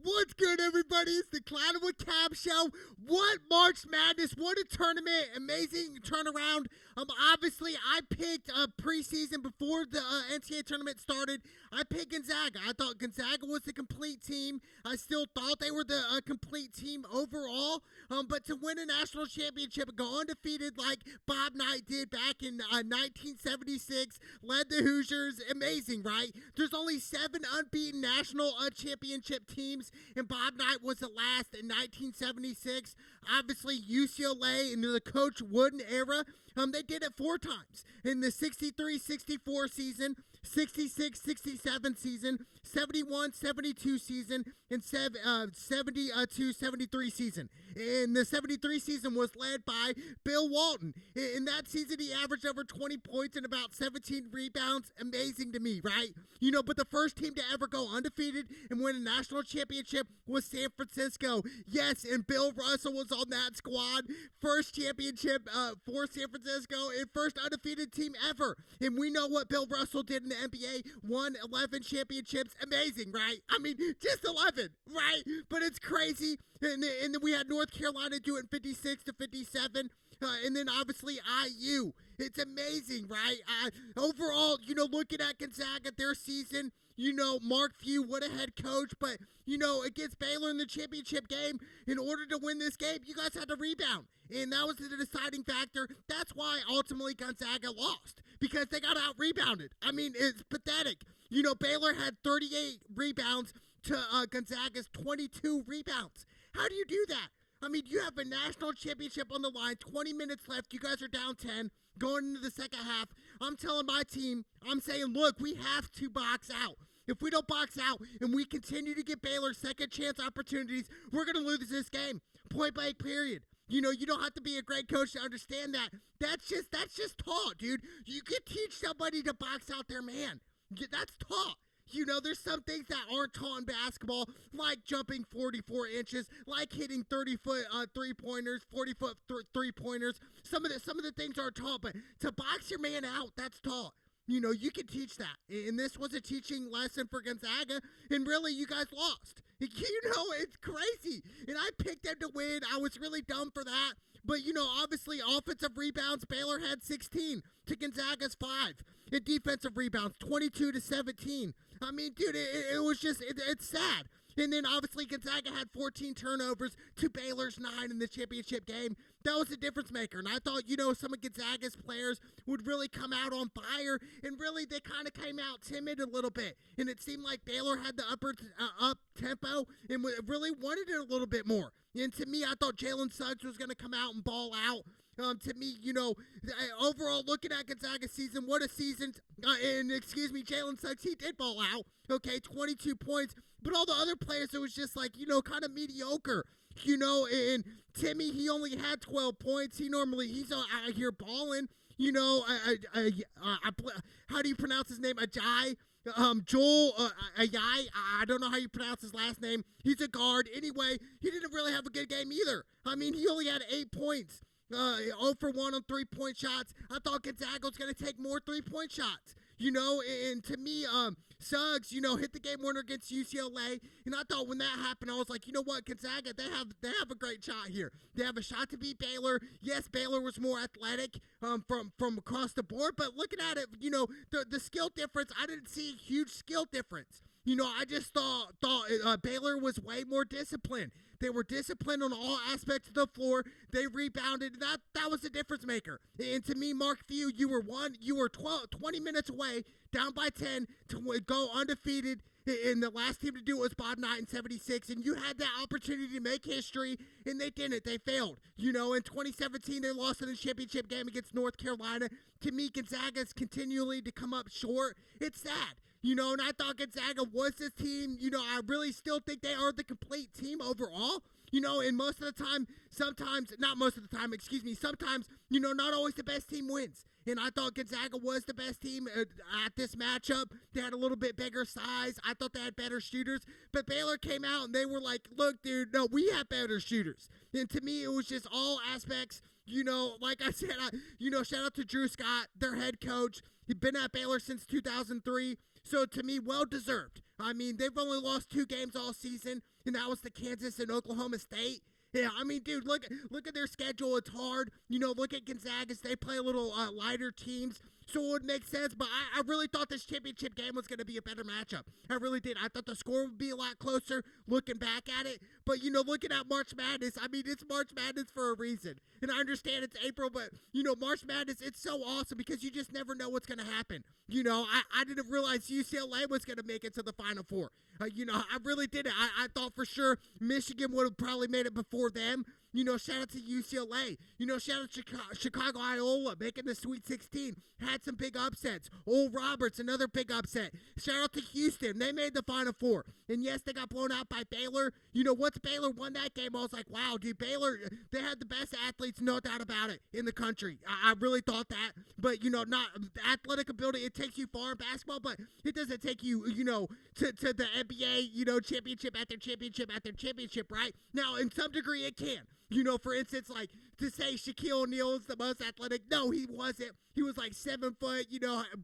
What's good, everybody? It's the Cloud with Cab Show. What March Madness? What a tournament! Amazing turnaround. Obviously, I picked preseason before the NCAA tournament started. I picked Gonzaga. I thought Gonzaga was the complete team. I still thought they were the complete team overall. But to win a national championship and go undefeated like Bob Knight did back in 1976, led the Hoosiers. Amazing, right? There's only 7 unbeaten national championship teams, and Bob Knight was the last in 1976. Obviously, UCLA in the Coach Wooden era, they did it 4 times. In the 63-64 season, 66-67 season, 71-72 season, and 72-73 season. And the 73 season was led by Bill Walton. In that season, he averaged over 20 points and about 17 rebounds. Amazing to me, right? But the first team to ever go undefeated and win a national championship was San Francisco. Yes, and Bill Russell was on that squad. First championship for San Francisco and first undefeated team ever. And we know what Bill Russell did in the NBA. Won 11 championships. Amazing, right? I mean, just 11, right? But it's crazy. And then we had North Carolina do it in 56-57. And then obviously IU. It's amazing, right? Overall, looking at Gonzaga, their season, Mark Few, what a head coach. But, against Baylor in the championship game, in order to win this game, you guys had to rebound. And that was the deciding factor. That's why ultimately Gonzaga lost, because they got out-rebounded. I mean, it's pathetic. Baylor had 38 rebounds to Gonzaga's 22 rebounds. How do you do that? I mean, you have a national championship on the line, 20 minutes left, you guys are down 10, going into the second half. I'm telling my team, I'm saying, look, we have to box out. If we don't box out and we continue to give Baylor second chance opportunities, we're going to lose this game. Point blank, period. You don't have to be a great coach to understand that. That's just taught, dude. You can teach somebody to box out their man. That's taught. There's some things that aren't taught in basketball, like jumping 44 inches, like hitting 30-foot three-pointers, 40-foot three-pointers. Some of the things aren't taught, but to box your man out, that's taught. You can teach that. And this was a teaching lesson for Gonzaga, and really, you guys lost. It's crazy. And I picked them to win. I was really dumb for that. But, obviously, offensive rebounds, Baylor had 16 to Gonzaga's 5. And defensive rebounds, 22-17. I mean, dude, it was just, it's sad. And then, obviously, Gonzaga had 14 turnovers to Baylor's 9 in the championship game. That was a difference maker. And I thought, some of Gonzaga's players would really come out on fire. And really, they kind of came out timid a little bit. And it seemed like Baylor had the up tempo and really wanted it a little bit more. And to me, I thought Jalen Suggs was going to come out and ball out. To me, overall, looking at Gonzaga's season, what a season. Jalen Suggs, he did ball out. Okay, 22 points. But all the other players, it was just like, kind of mediocre. And Timmy, he only had 12 points. He's out here balling. How do you pronounce his name? Ajay? Joel Ayai, I don't know how you pronounce his last name. He's a guard. Anyway, he didn't really have a good game either. I mean, he only had 8 points. 0 for 1 on 3-point shots. I thought Gonzaga was going to take more 3-point shots. And to me, Suggs, hit the game winner against UCLA. And I thought when that happened, I was like, you know what, Gonzaga, they have a great shot here. They have a shot to beat Baylor. Yes, Baylor was more athletic from across the board. But looking at it, the skill difference, I didn't see a huge skill difference. I just thought Baylor was way more disciplined. They were disciplined on all aspects of the floor. They rebounded. That was the difference maker. And to me, Mark Few, you were 20 minutes away, down by 10, to go undefeated. And the last team to do it was Bob Knight in 76. And you had that opportunity to make history, and they didn't. They failed. In 2017, they lost in the championship game against North Carolina. To me, Gonzaga's continually to come up short. It's sad. And I thought Gonzaga was this team. I really still think they are the complete team overall. And most of the time, sometimes, not always the best team wins. And I thought Gonzaga was the best team at this matchup. They had a little bit bigger size. I thought they had better shooters. But Baylor came out and they were like, look, dude, no, we have better shooters. And to me, it was just all aspects. Like I said, shout out to Drew Scott, their head coach. He's been at Baylor since 2003. So to me, well-deserved. I mean, they've only lost 2 games all season, and that was the Kansas and Oklahoma State. Yeah, I mean, dude, look at their schedule. It's hard. Look at Gonzaga's. They play a little lighter teams, so it would make sense. But I really thought this championship game was going to be a better matchup. I really did. I thought the score would be a lot closer looking back at it. But, looking at March Madness, I mean, it's March Madness for a reason. And I understand it's April, but, March Madness, it's so awesome because you just never know what's going to happen. I didn't realize UCLA was going to make it to the Final Four. I really didn't. I thought for sure Michigan would have probably made it before them. Shout out to UCLA. Shout out to Chicago Iola making the Sweet 16. Had some big upsets. Oral Roberts, another big upset. Shout out to Houston. They made the Final Four. And yes, they got blown out by Baylor. Once Baylor won that game, I was like, wow, dude, Baylor, they had the best athletes, no doubt about it, in the country. I really thought that. But, not athletic ability, it takes you far in basketball, but it doesn't take you, to the NBA, championship after championship after championship, right? Now, in some degree, it can. For instance, like to say Shaquille O'Neal is the most athletic. No, he wasn't. He was like 7 foot,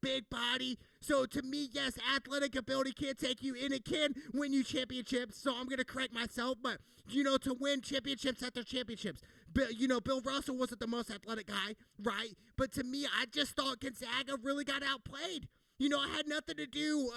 big body. So to me, yes, athletic ability can take you, and it can win you championships. So I'm going to correct myself. But, to win championships after championships. Bill Russell wasn't the most athletic guy, right? But to me, I just thought Gonzaga really got outplayed. It had nothing to do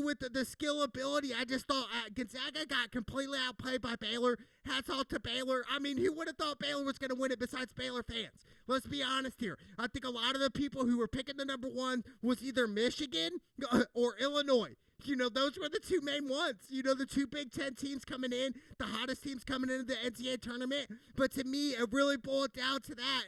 with the skill ability. I just thought Gonzaga got completely outplayed by Baylor. Hats off to Baylor. I mean, who would have thought Baylor was going to win it besides Baylor fans? Let's be honest here. I think a lot of the people who were picking the number 1 was either Michigan or Illinois. Those were the 2 main ones. The 2 Big Ten teams coming in, the hottest teams coming into the NCAA tournament. But to me, it really boiled down to that.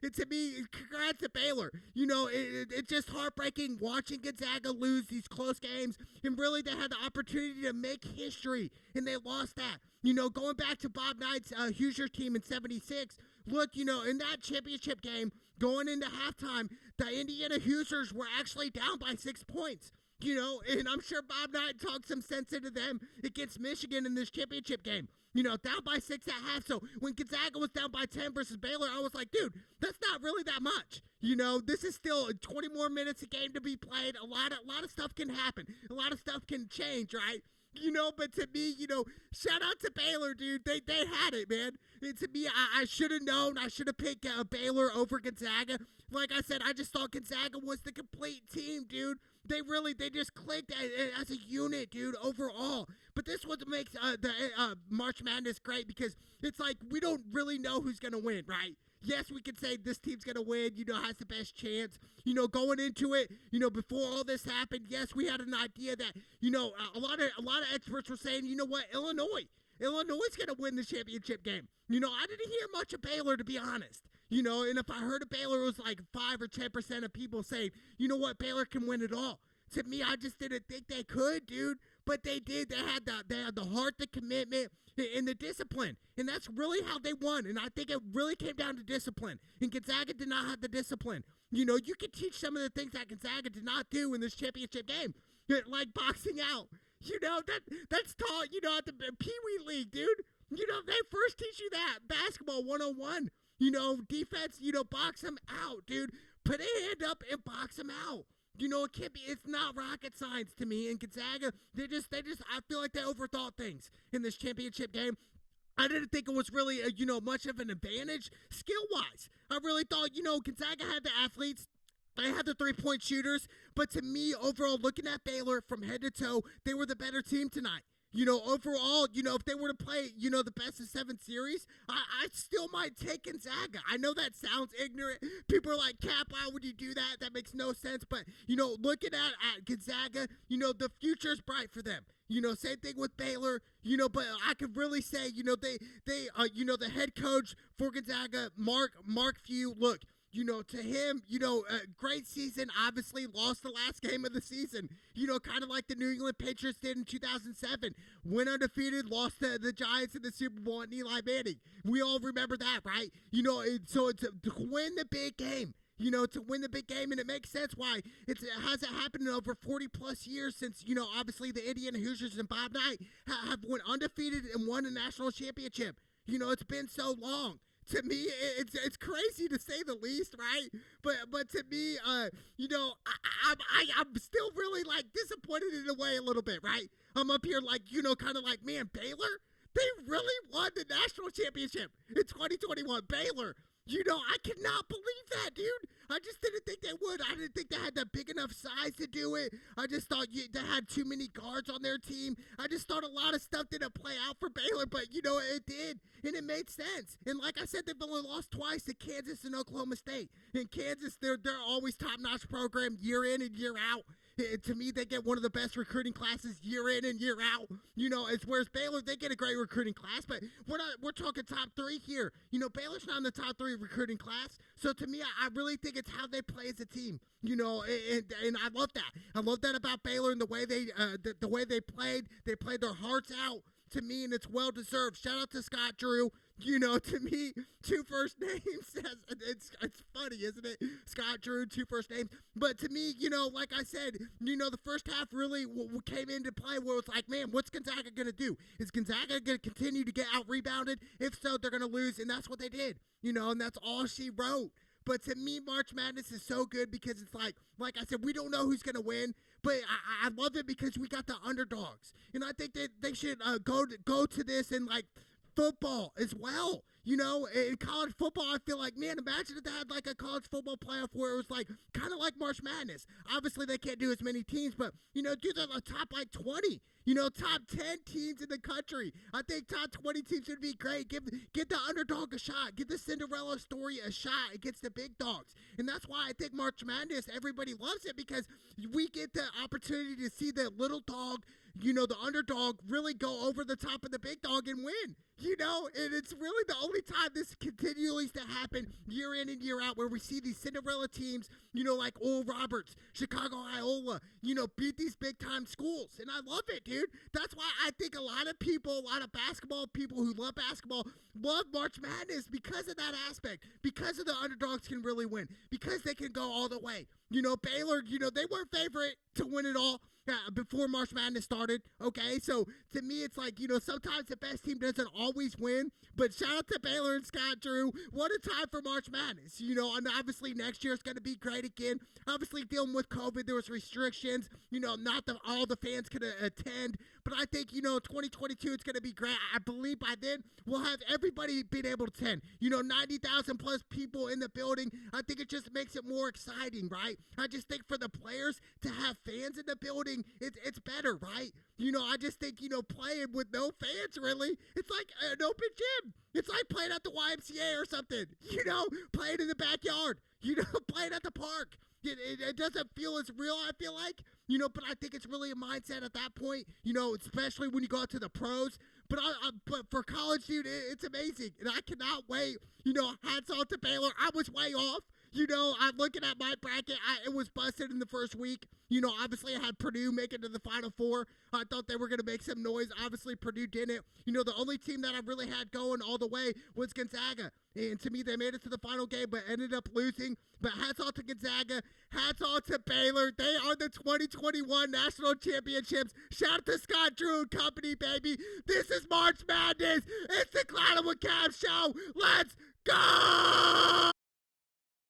And to me, congrats to Baylor. It's just heartbreaking watching Gonzaga lose these close games. And really, they had the opportunity to make history, and they lost that. Going back to Bob Knight's Hoosier team in '76, look, in that championship game, going into halftime, the Indiana Hoosiers were actually down by 6 points. And I'm sure Bob Knight talked some sense into them against Michigan in this championship game. Down by 6 at half. So when Gonzaga was down by 10 versus Baylor, I was like, dude, that's not really that much. This is still 20 more minutes a game to be played. A lot of stuff can happen. A lot of stuff can change, right? But to me, shout out to Baylor, dude. They had it, man. And to me, I should have known. I should have picked Baylor over Gonzaga. Like I said, I just thought Gonzaga was the complete team, dude. They just clicked as a unit, dude, overall. But this is what makes the March Madness great, because it's like we don't really know who's going to win, right? Yes, we can say this team's going to win, has the best chance. Going into it, before all this happened, yes, we had an idea that, a lot of experts were saying, Illinois is going to win the championship game. I didn't hear much of Baylor, to be honest. And if I heard of Baylor, it was like 5 or 10% of people saying, Baylor can win it all. To me, I just didn't think they could, dude. But they did. They had the heart, the commitment, and the discipline. And that's really how they won. And I think it really came down to discipline. And Gonzaga did not have the discipline. You can teach some of the things that Gonzaga did not do in this championship game. Like boxing out. That's taught, at the Pee Wee League, dude. They first teach you that. Basketball 101. Defense, box them out, dude. Put a hand up and box them out. It's not rocket science to me. And Gonzaga, they just, I feel like they overthought things in this championship game. I didn't think it was really, much of an advantage skill-wise. I really thought, Gonzaga had the athletes. They had the 3-point shooters. But to me, overall, looking at Baylor from head to toe, they were the better team tonight. Overall, if they were to play, the best of 7 series, I still might take Gonzaga. I know that sounds ignorant. People are like, Cap, why would you do that? That makes no sense. But, looking at Gonzaga, the future's bright for them. Same thing with Baylor, but I could really say, they the head coach for Gonzaga, Mark Few, look, to him, great season, obviously lost the last game of the season, kind of like the New England Patriots did in 2007. Went undefeated, lost to the Giants in the Super Bowl and Eli Manning. We all remember that, right? So it's to win the big game. To win the big game, and it makes sense why it hasn't happened in over 40-plus years since, obviously the Indiana Hoosiers and Bob Knight have went undefeated and won a national championship. It's been so long. To me, it's crazy to say the least, right? But to me, I'm still really like disappointed in a way a little bit, right? I'm up here like kind of like, man, Baylor, they really won the national championship in 2021. Baylor. I cannot believe that, dude. I just didn't think they would. I didn't think they had the big enough size to do it. I just thought they had too many guards on their team. I just thought a lot of stuff didn't play out for Baylor, but it did, and it made sense. And like I said, they've only lost twice to Kansas and Oklahoma State. In Kansas, they're always top-notch program year in and year out. To me, they get one of the best recruiting classes year in and year out. It's whereas Baylor, they get a great recruiting class, but we're talking top three here. Baylor's not in the top three recruiting class. So to me, I really think it's how they play as a team. And I love that. I love that about Baylor and the way they played. They played their hearts out. To me, and it's well deserved. Shout out to Scott Drew. To me, two first names. It's funny, isn't it? Scott Drew, two first names. But to me, like I said, the first half really came into play where it's like, man, what's Gonzaga going to do? Is Gonzaga going to continue to get out rebounded? If so, they're going to lose, and that's what they did. And that's all she wrote. But to me, March Madness is so good because it's like I said, we don't know who's going to win, but I love it because we got the underdogs. And I think that they should go to this in like football as well. In college football, I feel like, man, imagine if they had like a college football playoff where it was like kind of like March Madness. Obviously, they can't do as many teams, but, do the top like 20. Top 10 teams in the country. I think top 20 teams would be great. Give the underdog a shot. Give the Cinderella story a shot against the big dogs. And that's why I think March Madness, everybody loves it because we get the opportunity to see the little dog, the underdog really go over the top of the big dog and win. And it's really the only time this continues to happen year in and year out where we see these Cinderella teams, like Oral Roberts, Chicago Iola, beat these big-time schools. And I love it, dude. That's why I think a lot of people, a lot of basketball people who love basketball love March Madness because of that aspect, because of the underdogs can really win, because they can go all the way. Baylor, they weren't favorite to win it all. Before March Madness started, okay? So, to me, it's like, sometimes the best team doesn't always win, but shout out to Baylor and Scott Drew. What a time for March Madness, and obviously next year it's going to be great again. Obviously, dealing with COVID, there was restrictions, not that all the fans could attend, but I think, 2022, it's going to be great. I believe by then, we'll have everybody being able to attend. 90,000 plus people in the building. I think it just makes it more exciting, right? I just think for the players to have fans in the building, it's better, right? I just think, playing with no fans, really, it's like an open gym. It's like playing at the YMCA or something, playing in the backyard, playing at the park. It doesn't feel as real, I feel like, but I think it's really a mindset at that point, especially when you go out to the pros. But but for college, dude, it's amazing. And I cannot wait. Hats off to Baylor. I was way off. I'm looking at my bracket. It was busted in the first week. Obviously I had Purdue make it to the Final Four. I thought they were going to make some noise. Obviously Purdue didn't. The only team that I really had going all the way was Gonzaga. And to me, they made it to the final game, but ended up losing. But hats off to Gonzaga. Hats off to Baylor. They are the 2021 National Championships. Shout out to Scott Drew and company, baby. This is March Madness. It's the Cloud with Cavs show. Let's go!